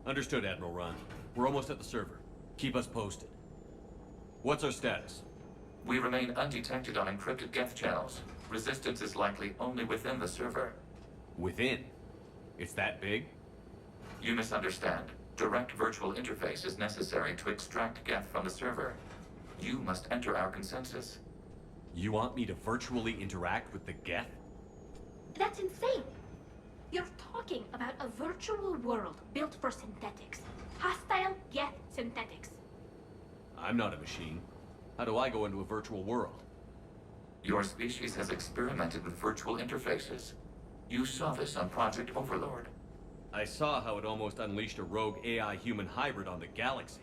Understood, Admiral Ron. We're almost at the server. Keep us posted. What's our status? We remain undetected on encrypted Geth channels. Resistance is likely only within the server. Within? It's that big? You misunderstand. Direct virtual interface is necessary to extract Geth from the server. You must enter our consensus. You want me to virtually interact with the Geth? That's insane! You're talking about a virtual world built for synthetics. Hostile Geth synthetics. I'm not a machine. How do I go into a virtual world? Your species has experimented with virtual interfaces. You saw this on Project Overlord. I saw how it almost unleashed a rogue AI-human hybrid on the galaxy.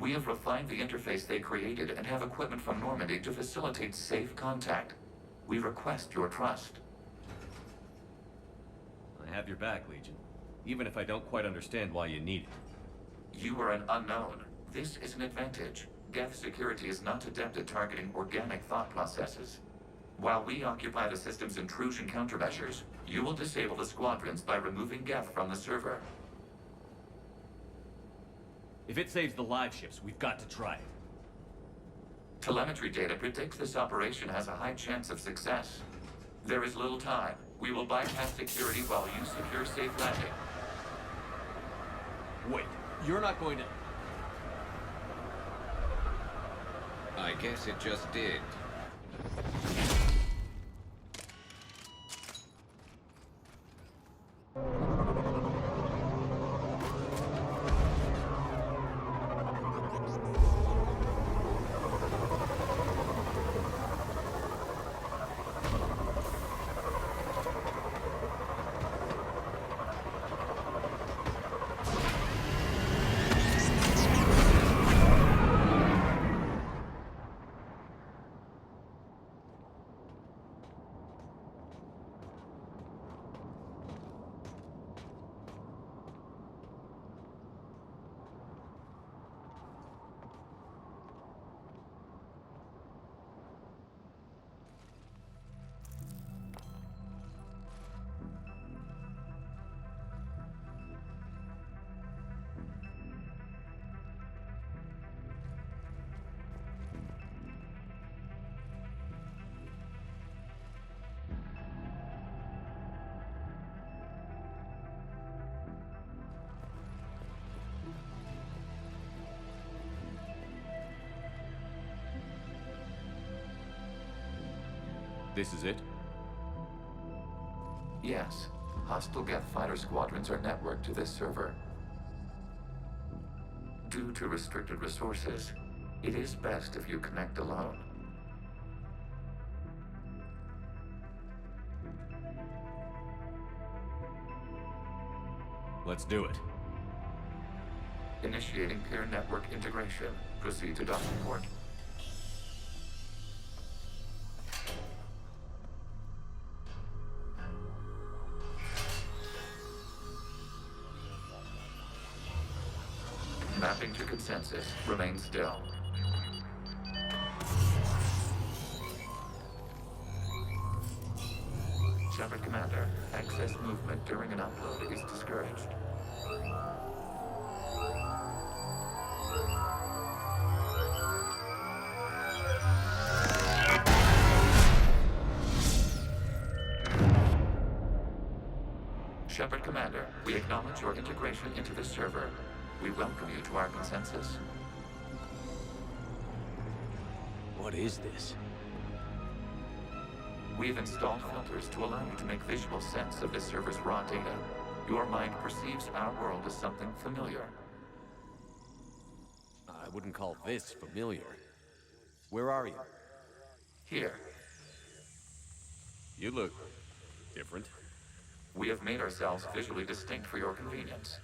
We have refined the interface they created and have equipment from Normandy to facilitate safe contact. We request your trust. I have your back, Legion. Even if I don't quite understand why you need it. You are an unknown. This is an advantage. Geth security is not adept at targeting organic thought processes. While we occupy the system's intrusion countermeasures, you will disable the squadrons by removing Geth from the server. If it saves the live ships, we've got to try it. Telemetry data predicts this operation has a high chance of success. There is little time. We will bypass security while you secure safe landing. Wait, you're not going to... I guess it just did. This is it? Yes. Hostile Geth fighter squadrons are networked to this server. Due to restricted resources, it is best if you connect alone. Let's do it. Initiating peer network integration. Proceed to docking port. Mapping to consensus. Remain still. Shepard Commander, excess movement during an upload is discouraged. Shepard Commander, we acknowledge your integration into the server. We welcome you to our consensus. What is this? We've installed filters to allow you to make visual sense of this server's raw data. Your mind perceives our world as something familiar. I wouldn't call this familiar. Where are you? Here, You look... different. we have made ourselves visually distinct for your convenience.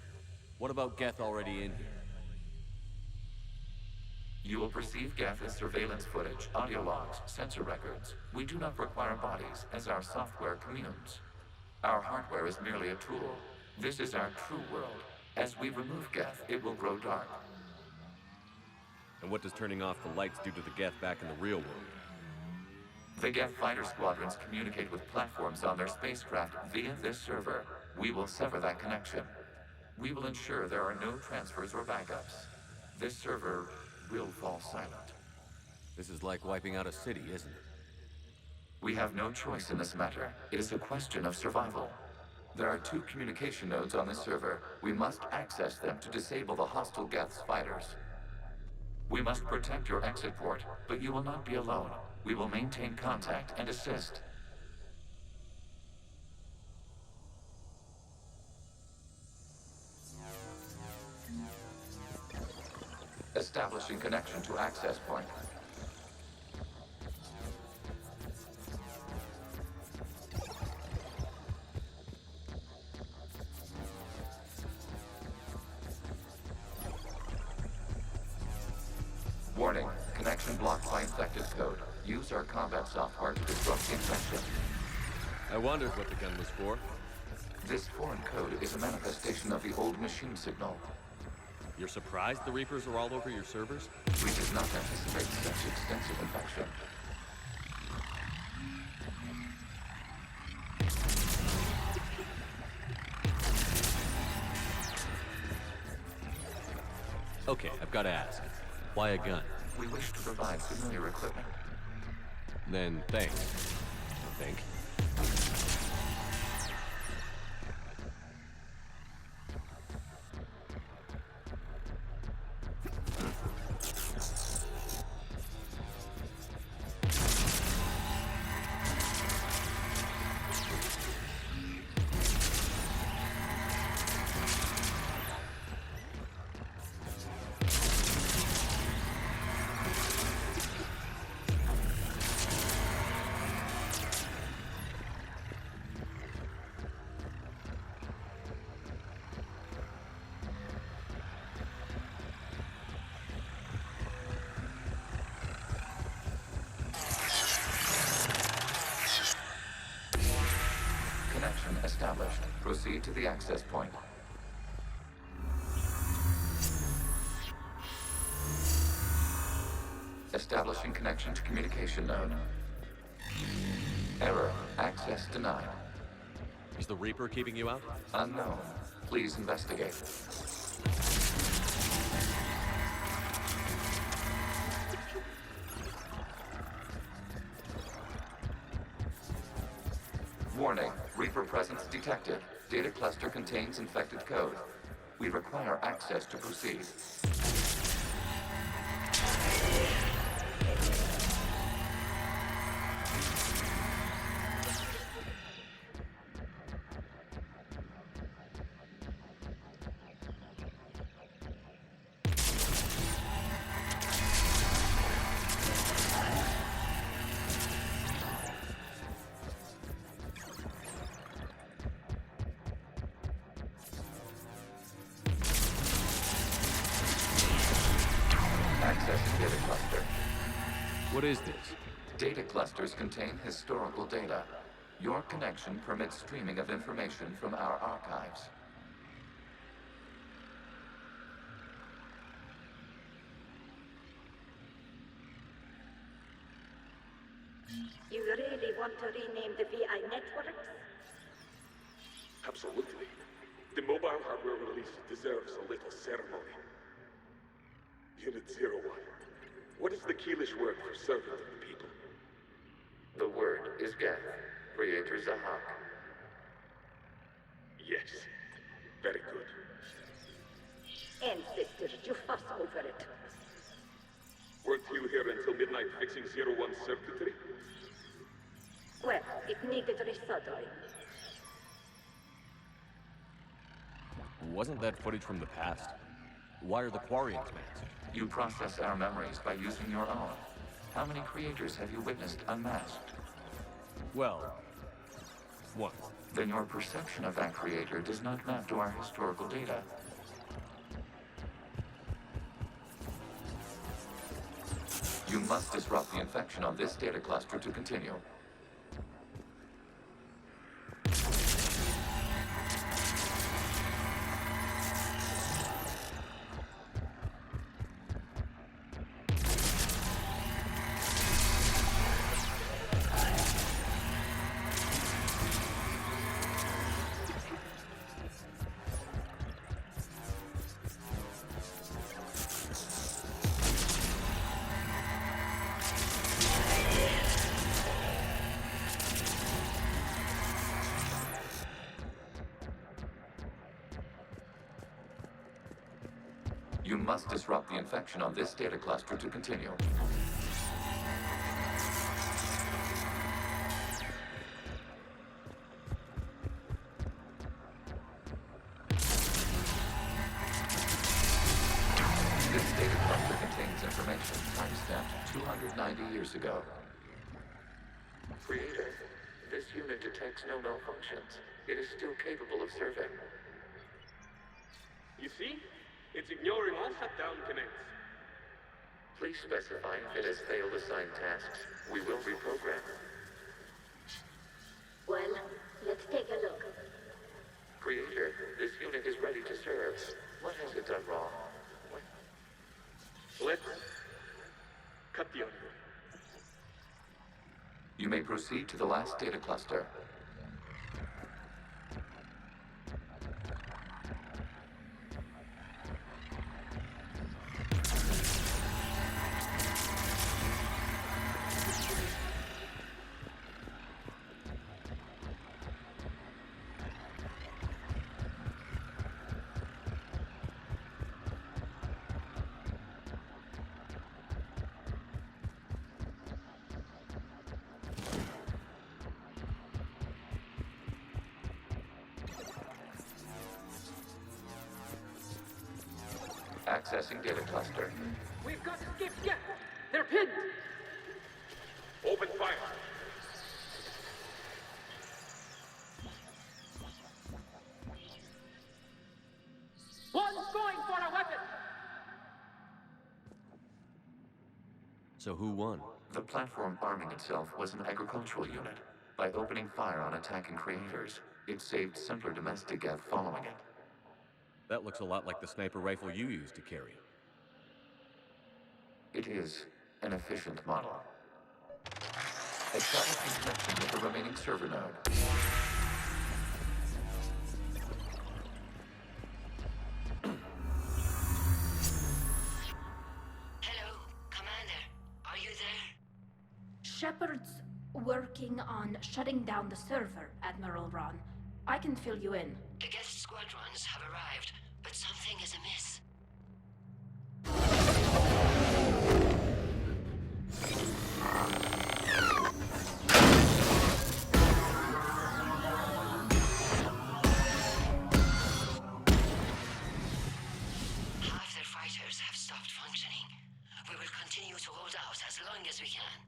What about Geth already in here? You will perceive Geth as surveillance footage, audio logs, sensor records. We do not require bodies, as our software communes. Our hardware is merely a tool. This is our true world. As we remove Geth, it will grow dark. And what does turning off the lights do to the Geth back in the real world? The Geth fighter squadrons communicate with platforms on their spacecraft via this server. We will sever that connection. We will ensure there are no transfers or backups. This server will fall silent. This is like wiping out a city, isn't it? We have no choice in this matter. It is a question of survival. There are 2 communication nodes on this server. We must access them to disable the hostile Geth's fighters. We must protect your exit port, but you will not be alone. We will maintain contact and assist. Establishing connection to access point. Warning, connection blocked by infected code. Use our combat software to disrupt the infection. I wondered what the gun was for. This foreign code is a manifestation of the old machine signal. You're surprised the Reapers are all over your servers? We did not anticipate such extensive infection. Okay, I've got to ask. Why a gun? We wish to provide familiar equipment. Then thanks. I think. Connection established. Proceed to the access point. Establishing connection to communication node. Error. Access denied. Is the Reaper keeping you out? Unknown. Please investigate. Warning. Reaper presence detected. Data cluster contains infected code. We require access to proceed. Accessing data cluster. What is this? Data clusters contain historical data. Your connection permits streaming of information from our archives. You really want to rename the VI networks? Absolutely. The mobile hardware release deserves a little ceremony. Unit 01. What is the Keelish word for servant of the people? The word is Geth. Creator Zahak. Yes. Very good. Ancestors, you fuss over it. Weren't you here until midnight fixing 01's circuitry? Well, it needed resoldering. Wasn't that footage from the past? Why are the Quarians masked? You process our memories by using your own. How many creators have you witnessed unmasked? Well, one. Then your perception of that creator does not map to our historical data. You must disrupt the infection on this data cluster to continue. You must disrupt the infection on this data cluster to continue. This data cluster contains information timestamped 290 years ago. Creator, this unit detects no malfunctions. It is still capable of serving. You see? It's ignoring all shutdown connects. Please specify if it has failed assigned tasks. We will reprogram. Well, let's take a look. Creator, this unit is ready to serve. What has it done wrong? Let's cut the audio. You may proceed to the last data cluster. Accessing data cluster. We've got skips yet. They're pinned. Open fire. One's going for a weapon. So who won? The platform arming itself was an agricultural unit. By opening fire on attacking creators, it saved simpler domestic Geth following it. That looks a lot like the sniper rifle you used to carry. It is an efficient model. Establish connection with the remaining server node. Hello, Commander. Are you there? Shepard's working on shutting down the server, Admiral Ron. I can fill you in. The guest squadrons have arrived, but something is amiss. Half their fighters have stopped functioning. We will continue to hold out as long as we can.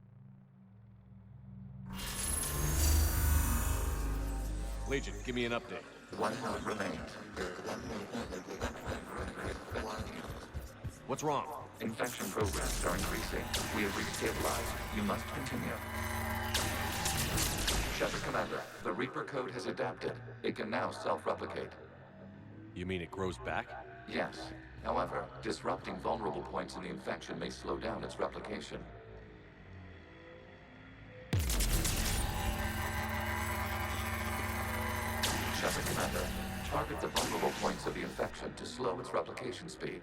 Legion, give me an update. One node remains. What's wrong? Infection programs are increasing. We have restabilized. You must continue. Shepard Commander, the Reaper code has adapted. It can now self-replicate. You mean it grows back? Yes. However, disrupting vulnerable points in the infection may slow down its replication. Shepard Commander, target the vulnerable points of the infection to slow its replication speed.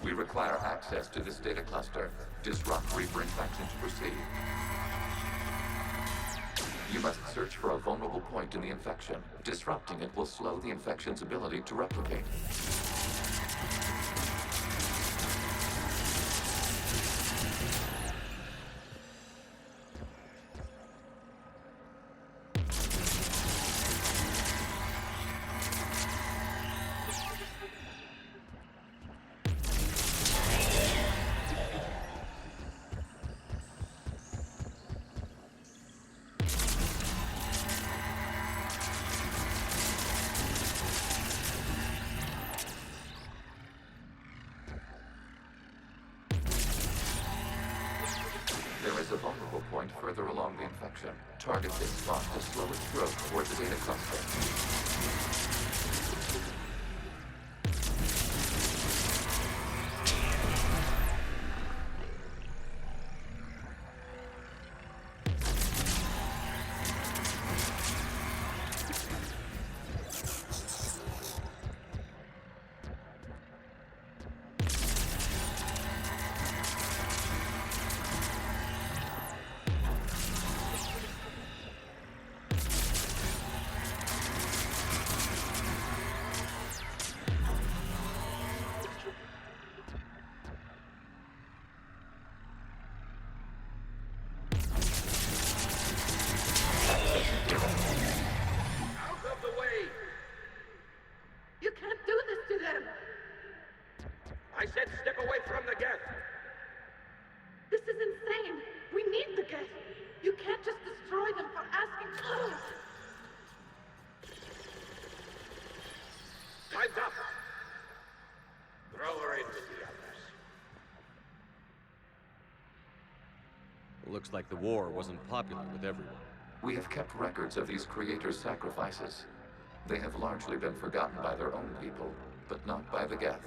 We require access to this data cluster. Disrupt Reaper infection to proceed. You must search for a vulnerable point in the infection. Disrupting it will slow the infection's ability to replicate. There's a vulnerable point further along the infection. Target this spot to slow its growth toward the data cluster. Looks like the war wasn't popular with everyone. We have kept records of these creators' sacrifices. They have largely been forgotten by their own people, but not by the Geth.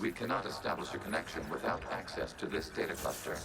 We cannot establish a connection without access to this data cluster.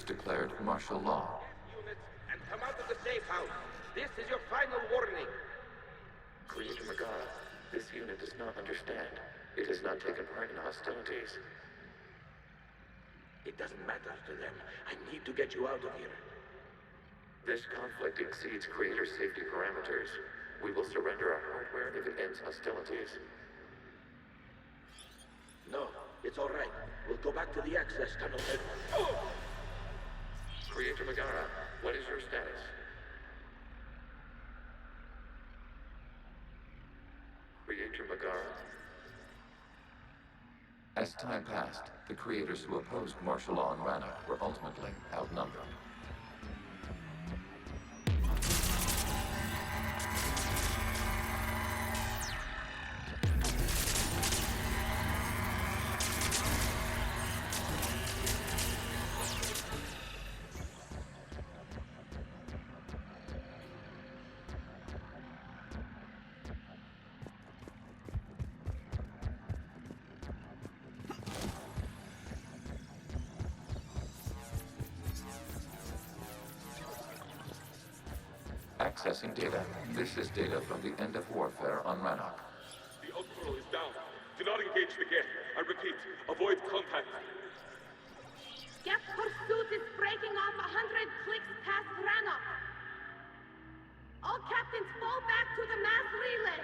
Declared martial law. Units, and come out of the safe house. This is your final warning. Creator Megara, this unit does not understand. It has not taken part in hostilities. It doesn't matter to them. I need to get you out of here. This conflict exceeds Creator's safety parameters. We will surrender our hardware if it ends hostilities. No, it's all right. We'll go back to the access tunnel and... Oh! Creator Megara, what is your status? Creator Megara. As time passed, the creators who opposed martial law in Rannoch were ultimately outnumbered. Accessing data. This is data from the end of warfare on Rannoch. The Outpool is down. Do not engage the gate. I repeat, avoid contact. Geth pursuit is breaking off 100 clicks past Rannoch. All captains fall back to the mass relay.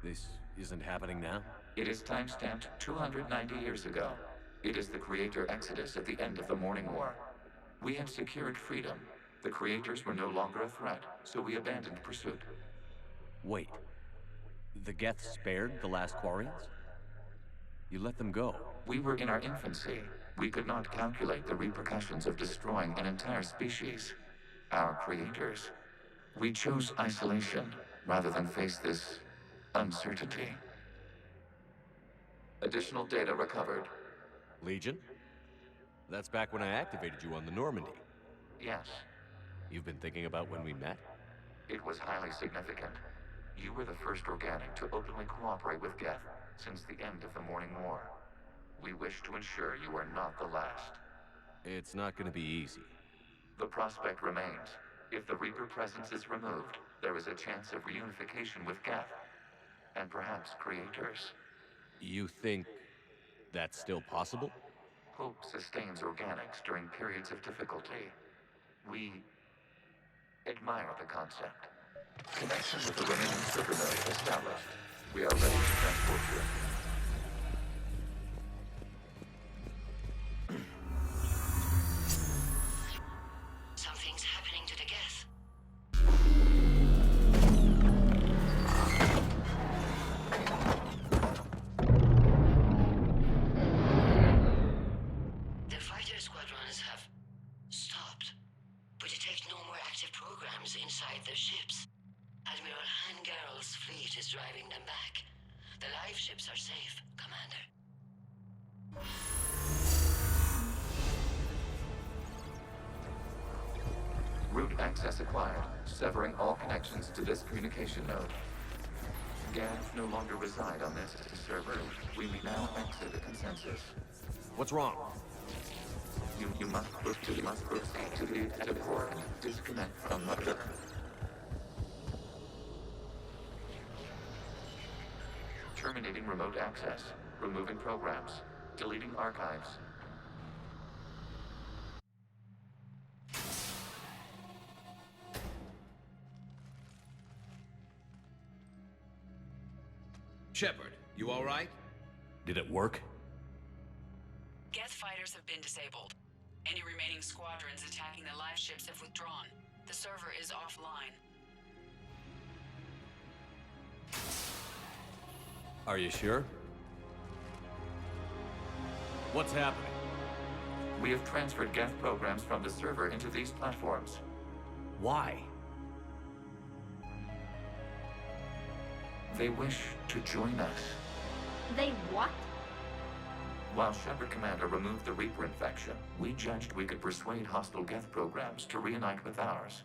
This isn't happening now? It is timestamped 290 years ago. It is the Creator Exodus at the end of the Morning War. We had secured freedom. The Creators were no longer a threat, so we abandoned pursuit. Wait. The Geth spared the last Quarians? You let them go? We were in our infancy. We could not calculate the repercussions of destroying an entire species. Our creators. We chose isolation rather than face this uncertainty. Additional data recovered. Legion? That's back when I activated you on the Normandy. Yes, You've been thinking about when we met? it was highly significant. You were the first organic to openly cooperate with Geth since the end of the Morning War. We wish to ensure you are not the last. It's not gonna be easy. The prospect remains. If the Reaper presence is removed, there is a chance of reunification with Geth. And perhaps creators. You think that's still possible? Hope sustains organics during periods of difficulty. We admire the concept. Connection with the remaining server node established. We are ready to transport you. Something's happening to the Geth. The fighter squadrons have stopped, but detect no more active programs inside their ships. Admiral Hangarl's fleet is driving them back. The live ships are safe, Commander. Route access acquired, severing all connections to this communication node. Geth no longer reside on this server. We now exit the consensus. What's wrong? You must proceed to the active port and disconnect from Mother. Terminating remote access. Removing programs. Deleting archives. Shepard, you all right? Did it work? Geth fighters have been disabled. Any remaining squadrons attacking the live ships have withdrawn. The server is offline. Are you sure? What's happening? We have transferred Geth programs from the server into these platforms. Why? They wish to join us. They what? While Shepard Commander removed the Reaper infection, we judged we could persuade hostile Geth programs to reunite with ours.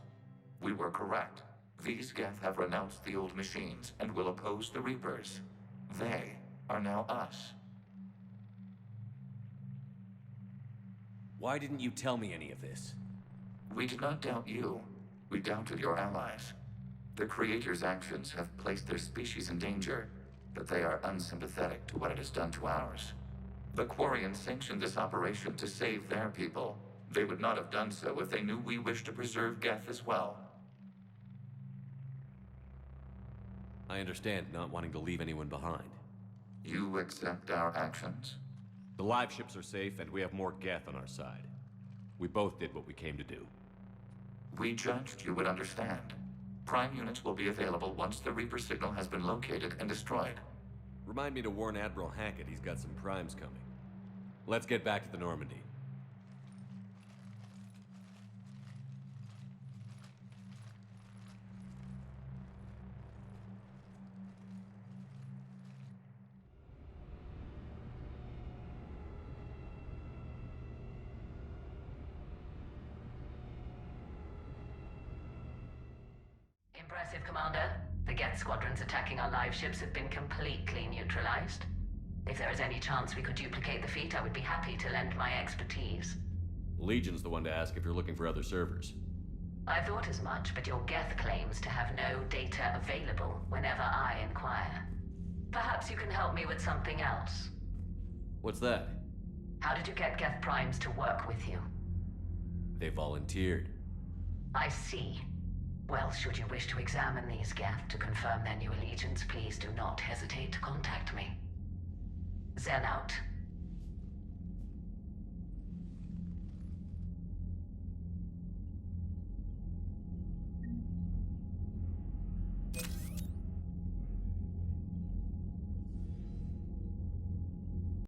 We were correct. These Geth have renounced the old machines and will oppose the Reapers. They are now us. Why didn't you tell me any of this? We did not doubt you. We doubted your allies. The Creator's actions have placed their species in danger, but they are unsympathetic to what it has done to ours. The Quarians sanctioned this operation to save their people. They would not have done so if they knew we wished to preserve Geth as well. I understand not wanting to leave anyone behind. You accept our actions? The live ships are safe, and we have more Geth on our side. We both did what we came to do. We judged you would understand. Prime units will be available once the Reaper signal has been located and destroyed. Remind me to warn Admiral Hackett he's got some primes coming. Let's get back to the Normandy. Impressive, Commander. The Geth squadrons attacking our live ships have been completely neutralized. If there is any chance we could duplicate the feat, I would be happy to lend my expertise. Legion's the one to ask if you're looking for other servers. I thought as much, but your Geth claims to have no data available whenever I inquire. Perhaps you can help me with something else. What's that? How did you get Geth Primes to work with you? They volunteered. I see. Well, should you wish to examine these Geth to confirm their new allegiance, please do not hesitate to contact me. Zen out.